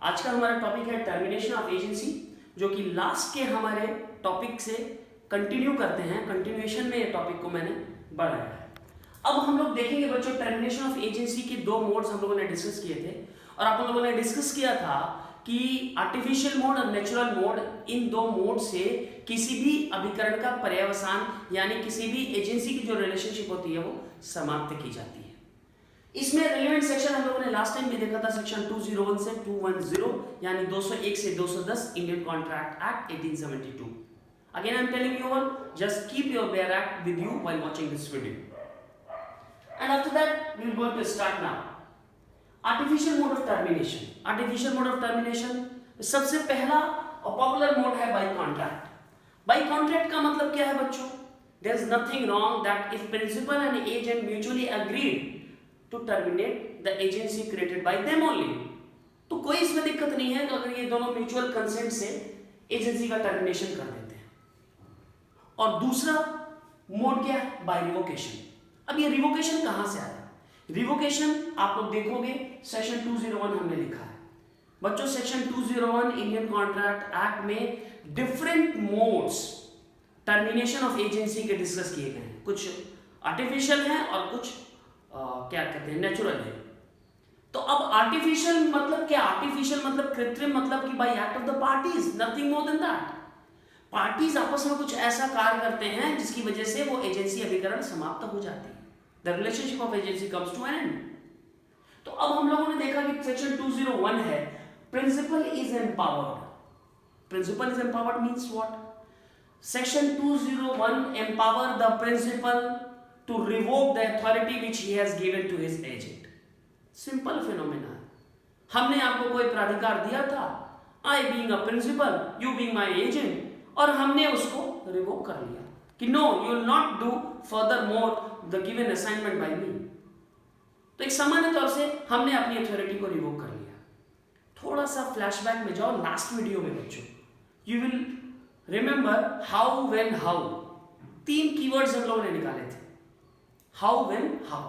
आज का हमारा टॉपिक है टर्मिनेशन ऑफ एजेंसी, जो कि लास्ट के हमारे टॉपिक से कंटिन्यू करते हैं। कंटिन्यूएशन में ये टॉपिक को मैंने बढ़ाया है। अब हम लोग देखेंगे बच्चों, टर्मिनेशन ऑफ एजेंसी के दो मोड्स हम लोगों ने डिस्कस किए थे, और आप लोगों ने डिस्कस किया था कि आर्टिफिशियल मोड और नेचुरल मोड, इन दो मोड से किसी भी अभिकरण का पर्यवसान यानी किसी भी एजेंसी की जो रिलेशनशिप होती है वो समाप्त की जाती है। इसमें रिलेवेंट सेक्शन हम लोगों ने लास्ट टाइम भी देखा था, सेक्शन 201 से 210 यानी 201 से 210 Indian Contract Act 1872। Again I am telling you all, just keep your bare act with you while watching this video, and after that we will go to start now artificial mode of termination. Artificial mode of termination सबसे पहला और popular mode है by contract. By contract का मतलब क्या है बच्चों? There is nothing wrong that if principal and agent mutually agreed to terminate the agency created by them only, तो कोई इसमें दिक्कत नहीं है अगर ये दोनों म्यूचुअल कंसेंट से एजेंसी का टर्मिनेशन कर देते हैं। और दूसरा मोड क्या है? By revocation. अब ये रिवोकेशन कहां से आया? रिवोकेशन आप लोग देखोगे सेक्शन 201 हमने लिखा है बच्चों। सेक्शन 201 इंडियन कॉन्ट्रैक्ट एक्ट में different modes termination of agency के डिस्कस किए गए हैं। कुछ आर्टिफिशियल है और कुछ क्या कहते हैं, नेचुरल है। तो अब आर्टिफिशियल मतलब क्या? आर्टिफिशियल मतलब कृत्रिम, मतलब कि bye act of the parties, nothing more than that. Parties आपस में कुछ ऐसा कार्य करते हैं जिसकी वजह से वो एजेंसी अभिकरण समाप्त हो जाती है। The relationship of agency comes to an end. तो अब हम लोगों ने देखा कि सेक्शन 201 है, principal is empowered. Principal is empowered means what? Section 201 empower the principal to revoke the authority which he has given to his agent. Simple phenomena. हमने आपको कोई प्राधिकार दिया था, I being a principal, you being my agent, और हमने उसको revoke कर लिया कि no, you will not do furthermore the given assignment by me. तो एक सामान्य तौर से हमने अपनी अथॉरिटी को रिवोक कर लिया। थोड़ा सा फ्लैशबैक में जाओ लास्ट वीडियो में बच्चों, you will remember how, when, how, तीन कीवर्ड्स हम लोगों ने निकाले थे। How, when, how.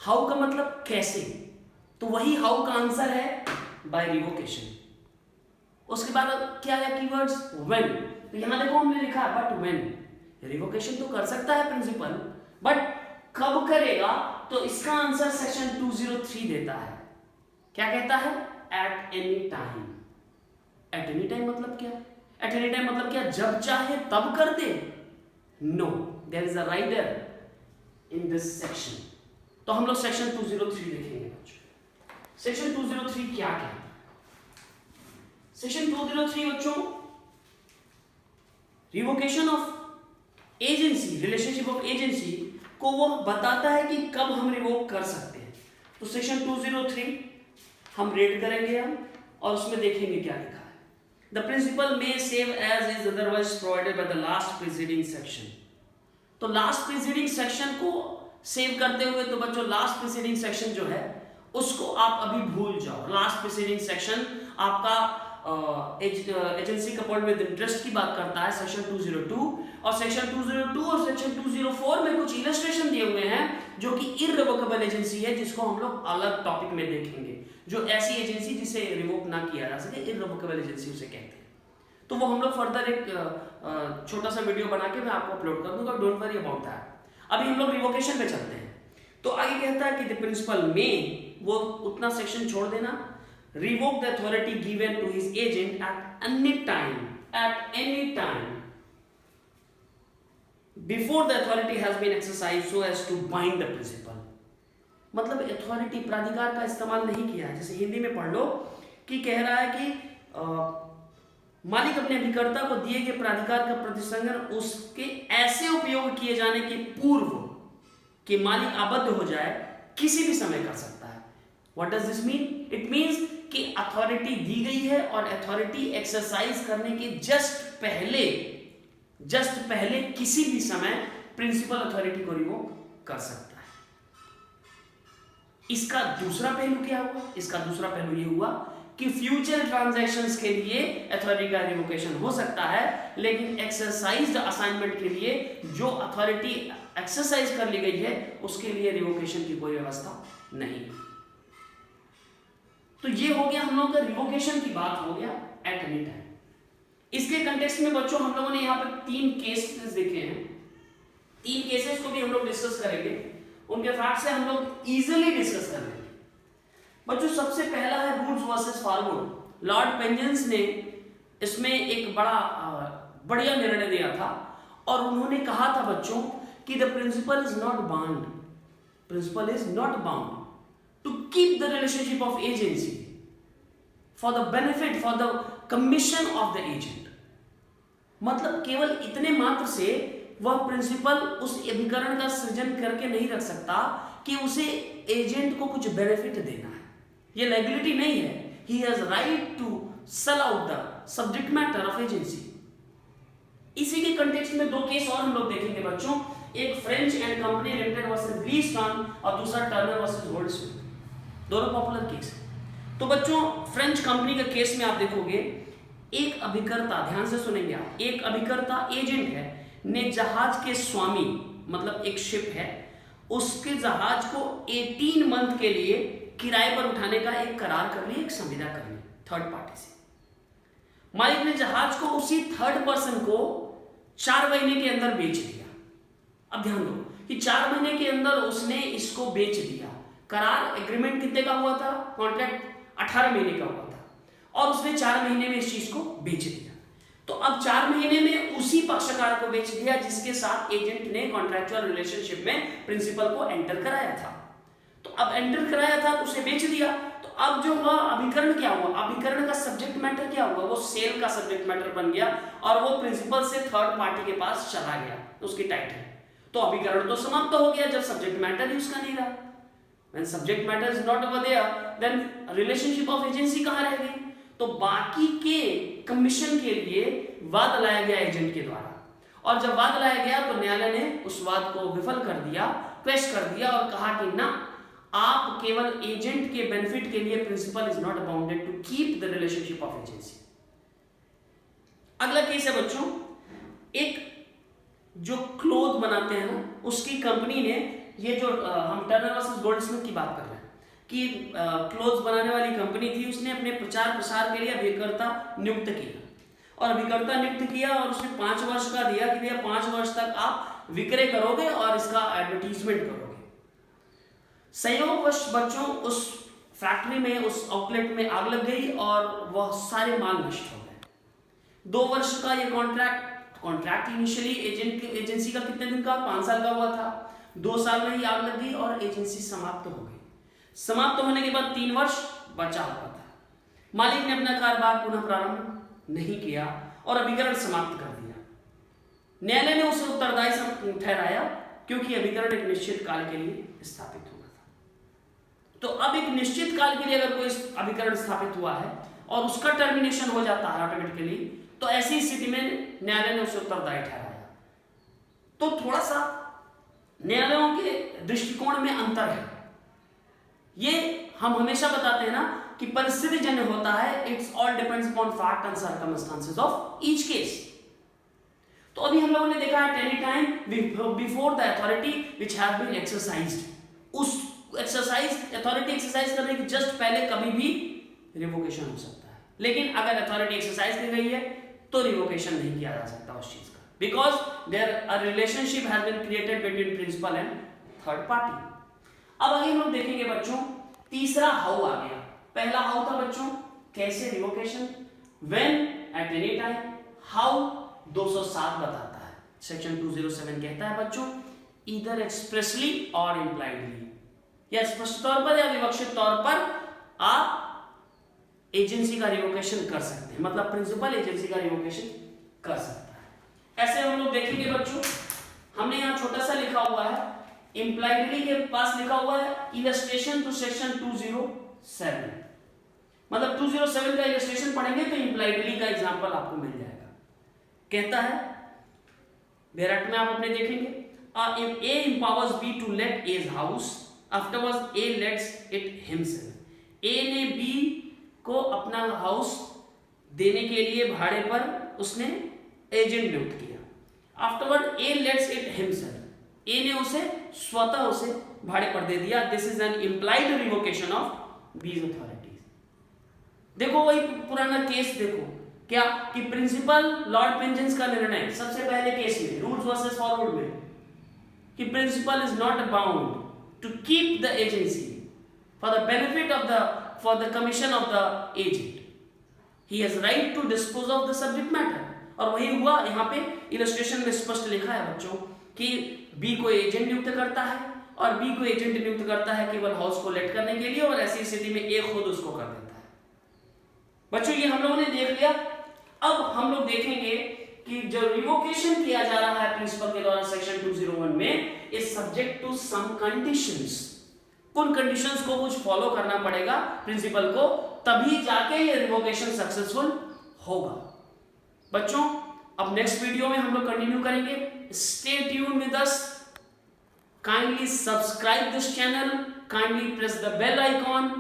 हाउ का मतलब कैसे, तो वही हाउ का आंसर है बाय रिवोकेशन। उसके बाद क्या है कीवर्ड्स? व्हेन। तो यहां देखो हमने लिखा है बट व्हेन। रिवोकेशन तो कर सकता है प्रिंसिपल, बट कब करेगा? तो इसका आंसर सेक्शन 203 देता है। क्या कहता है? Eight any time. Eight any time मतलब क्या? एट एनी टाइम मतलब क्या? जब चाहे तब कर दे? No, there is a rider in this section। तो हम लोग सेक्शन 203 देखेंगे बच्चों। सेक्शन 203 क्या कहता है? सेक्शन 203 बच्चों revocation of agency, relationship of agency को वो बताता है कि कब हम रिवोक कर सकते हैं। तो सेक्शन 203 हम रीड करेंगे हम, और उसमें देखेंगे क्या लिखा है। The principal may save as is otherwise provided by the last preceding section. तो लास्ट प्रीसीडिंग सेक्शन को सेव करते हुए, तो बच्चों लास्ट प्रीसीडिंग सेक्शन जो है उसको आप अभी भूल जाओ। लास्ट प्रीसीडिंग सेक्शन आपका एजेंसी कपल्ड विद इंटरेस्ट की बात करता है, सेक्शन 202, और सेक्शन 202 और सेक्शन 204 में कुछ इलस्ट्रेशन दिए हुए हैं जो कि इररिवोकेबल एजेंसी है, जिसको हम लोग अलग टॉपिक में देखेंगे। जो ऐसी एजेंसी जिसे रिवोक ना किया जा सके, इररिवोकेबल एजेंसी उसे कहते हैं। तो वो हम लोग फर्दर एक छोटा सा वीडियो बना के मैं आपको अपलोड कर दूंगा, डोंट वरी अबाउट दैट। अभी हम लोग रिवोकेशन पे चलते हैं। तो आगे कहता है कि द प्रिंसिपल में, वो उतना सेक्शन छोड़ देना, revoke the authority given to his agent at any time before the authority has been exercised so as to bind the principal. मतलब अथॉरिटी, प्राधिकार का इस्तेमाल नहीं किया। जैसे हिंदी में पढ़ लो कि कह रहा है कि मालिक अपने अभिकर्ता को दिए गए प्राधिकार का प्रतिसंहरण उसके ऐसे उपयोग किए जाने के पूर्व कि मालिक आबद्ध हो जाए किसी भी समय कर सकता है। What does this mean? It means कि अथॉरिटी दी गई है और अथॉरिटी एक्सरसाइज करने के जस्ट पहले किसी भी समय प्रिंसिपल अथॉरिटी को रिवोक कर सकता है। इसका दूसरा पहलू क्या हुआ? इसका दूसरा पहलू ये हुआ कि फ्यूचर ट्रांजैक्शंस के लिए अथॉरिटी का रिवोकेशन हो सकता है, लेकिन एक्सरसाइज्ड असाइनमेंट के लिए जो अथॉरिटी एक्सरसाइज कर ली गई है उसके लिए रिवोकेशन की कोई व्यवस्था नहीं। तो ये हो गया हम लोगों का रिवोकेशन की बात हो गया एट एनी टाइम। इसके कंटेक्स्ट में बच्चों हम लोगों ने यहाँ पर 3 केसेस देखे हैं। 3 केसेस को भी हम लोग डिस्कस करेंगे, उनके फैक्ट से हम लोग इजीली डिस्कस कर लेंगे। बच्चों सबसे पहला है वुड्स वर्सेस फारवुड। लॉर्ड पेंजेंस ने इसमें एक बढ़िया निर्णय दिया था और उन्होंने कहा था बच्चों कि the principal is not bound to keep the relationship of agency for the benefit for the commission of the agent. मतलब केवल इतने मात्र से वह प्रिंसिपल उस अभिकरण का सृजन करके नहीं रख सकता कि उसे एजेंट को कुछ बेनिफिट देना है, ये लायबिलिटी नहीं है। He has right to sell out the subject matter of agency. इसी के कंटेक्स्ट में 2 केस और हम लोग देखेंगे बच्चों, एक French and company limited versus Bleeston और दूसरा टर्नर वर्सेस गोल्डस्मिथ, दोनों पॉपुलर केस। तो बच्चों फ्रेंच कंपनी के केस में आप देखोगे एक अभिकर्ता, ध्यान से सुनेंगे आप, एक अभिकर्ता एजेंट है ने जहाज के स्वामी मतलब एक शिप है उसके जहाज को 18 मंथ के लिए किराए पर उठाने का एक करार कर लिया, एक संविदा कर ली थर्ड पार्टी से। मालिक ने जहाज को उसी थर्ड पर्सन को 4 महीने के अंदर बेच दिया। अब ध्यान दो कि 4 महीने के अंदर उसने इसको बेच दिया। करार एग्रीमेंट कितने का हुआ था, कॉन्ट्रैक्ट 18 महीने का हुआ था और उसने 4 महीने में इस चीज को बेच दिया। तो अब 4 महीने में उसी पक्षकार को बेच दिया जिसके साथ एजेंट ने कॉन्ट्रैक्चुअल रिलेशनशिप में प्रिंसिपल को एंटर कराया था। तो अब एंटर कराया था तो उसे बेच दिया। तो अब जो हुआ अभिकरण क्या हुआ, अभिकरण का सब्जेक्ट मैटर क्या हुआ, वो सेल का सब्जेक्ट मैटर बन गया और वो प्रिंसिपल से थर्ड पार्टी के पास चला गया उसकी टाइटल। तो अभिकरण तो समाप्त हो गया जब सब्जेक्ट मैटर ही उसका नहीं रहा। When subject matter is not over there, then relationship of agency कहाँ रह गई। तो बाकी के कमीशन के लिए वाद लाया गया एजेंट के द्वारा और जब वाद लाया गया तो न्यायालय ने उस वाद को विफल कर दिया, क्वेश्चन कर दिया और कहा कि ना, आप केवल एजेंट के बेनिफिट के लिए principal is not bounded to keep the relationship of agency. अगला केस है बच्चों, एक जो क्लोथ बनाते हैं ना उसकी कंपनी ने, ये जो हम टर्नर वर्सेस गोल्डस्मिथ की बात कर रहे हैं कि क्लोथ्स बनाने वाली कंपनी थी, उसने अपने प्रचार प्रसार के लिए अभिकर्ता नियुक्त किया और अभिकर्ता नियुक्त किया और उसने 5 वर्ष का दिया कि भैया 5 वर्ष तक आप विक्रय करोगे और इसका एडवर्टीजमेंट करोगे। संयोगवश बच्चों उस फैक्ट्री में, उस आउटलेट में आग लग गई और वह सारे माल नष्ट हो गए। 2 वर्ष का ये कॉन्ट्रैक्ट इनिशियली एजेंसी का कितने दिन का, 5 साल का हुआ था। 2 साल में ही आग लग गई और एजेंसी समाप्त हो गई। समाप्त होने के बाद 3 वर्ष बचा हुआ था। मालिक ने अपना कारोबार पुनः प्रारंभ नहीं किया और अभिकरण समाप्त कर दिया। न्यायालय ने उसे उत्तरदायी ठहराया क्योंकि अभिकरण एक निश्चित काल के लिए स्थापित हुआ था। तो अब एक निश्चित काल के लिए अगर कोई अभिकरण स्थापित हुआ है और उसका टर्मिनेशन हो जाता है ऑटोमेटिकली, तो ऐसी स्थिति में न्यायालय ने उसे उत्तरदायी ठहराया। तो थोड़ा सा न्यायालयों के दृष्टिकोण में अंतर है। ये हम हमेशा बताते हैं ना कि परिस्थिति जन्य होता है, it's all depends upon fact and circumstances of each case. तो अभी हम लोगों ने देखा है any time before the authority which have been exercised, उस अथॉरिटी एक्सरसाइज करने के जस्ट पहले कभी भी रिवोकेशन हो सकता है। लेकिन अगर अथॉरिटी एक्सरसाइज की गई है तो रिवोकेशन नहीं किया जा सकता उस चीज का, because there a relationship has been created between principal and third party. अब आगे हम लोग देखेंगे बच्चों, तीसरा हाउ आ गया। पहला हाउ था बच्चों कैसे revocation, when, eight any time. How 207 बताता है, सेक्शन 207 कहता है बच्चों ईदर एक्सप्रेसली और इम्प्लाइडली, या स्पष्ट तौर पर या विवक्षित तौर पर आप एजेंसी का रिवोकेशन कर सकते हैं, मतलब प्रिंसिपल एजेंसी का रिवोकेशन कर सकता है। ऐसे हम लोग देखेंगे बच्चों, हमने यहाँ छोटा सा लिखा हुआ है, इम्प्लाइडली के पास लिखा हुआ है इलस्ट्रेशन टू सेक्शन 207, मतलब 207 का इलस्ट्रेशन पढ़ेंगे तो इम्प्लाइडली का एग्जांपल आपको मिल जाएगा। कहता है बैरट में आप अपने देखेंगे, A empowers B to let A's house, afterwards A lets it himself. A ने B को अपना हाउस देने के लिए भाड़े पर उसने एजेंट नियुक्त किया। Afterward A lets it himself, A ने उसे स्वतः उसे भाड़े पर दे दिया। This is an implied revocation of B's authorities. देखो वही पुराना केस देखो क्या कि प्रिंसिपल लॉर्ड पेंजेंस का निर्णय सबसे पहले केस में रूल्स वर्सेस फॉरवर्ड में कि principal is not bound to keep the agency for the benefit of the for the commission of the agent, he has right to dispose of the subject matter. और वही हुआ यहाँ पे illustration में स्पष्ट लिखा है बच्चों कि बी को एजेंट नियुक्त करता है और बी को एजेंट नियुक्त करता है केवल हाउस को लेट करने के लिए, और ऐसी स्थिति में ए खुद उसको कर देता है। बच्चों ये हम लोगों ने देख लिया। अब हम लोग देखेंगे कि जो रिवोकेशन किया जा रहा है प्रिंसिपल के द्वारा सेक्शन 201 में is subject to some conditions. उन कंडीशंस को कुछ फॉलो करना पड़ेगा प्रिंसिपल को, तभी जाके ये रिवोकेशन सक्सेसफुल होगा। बच्चों अब नेक्स्ट वीडियो में हम लोग कंटिन्यू करेंगे। Stay tune with us, kindly subscribe this channel, kindly press the bell icon.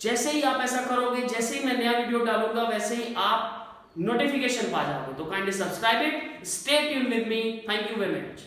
जैसे ही आप ऐसा करोगे, जैसे ही मैं नया वीडियो डालूंगा वैसे ही आप नोटिफिकेशन पा जाओगे। तो kindly subscribe it, stay tune with me, thank you very much.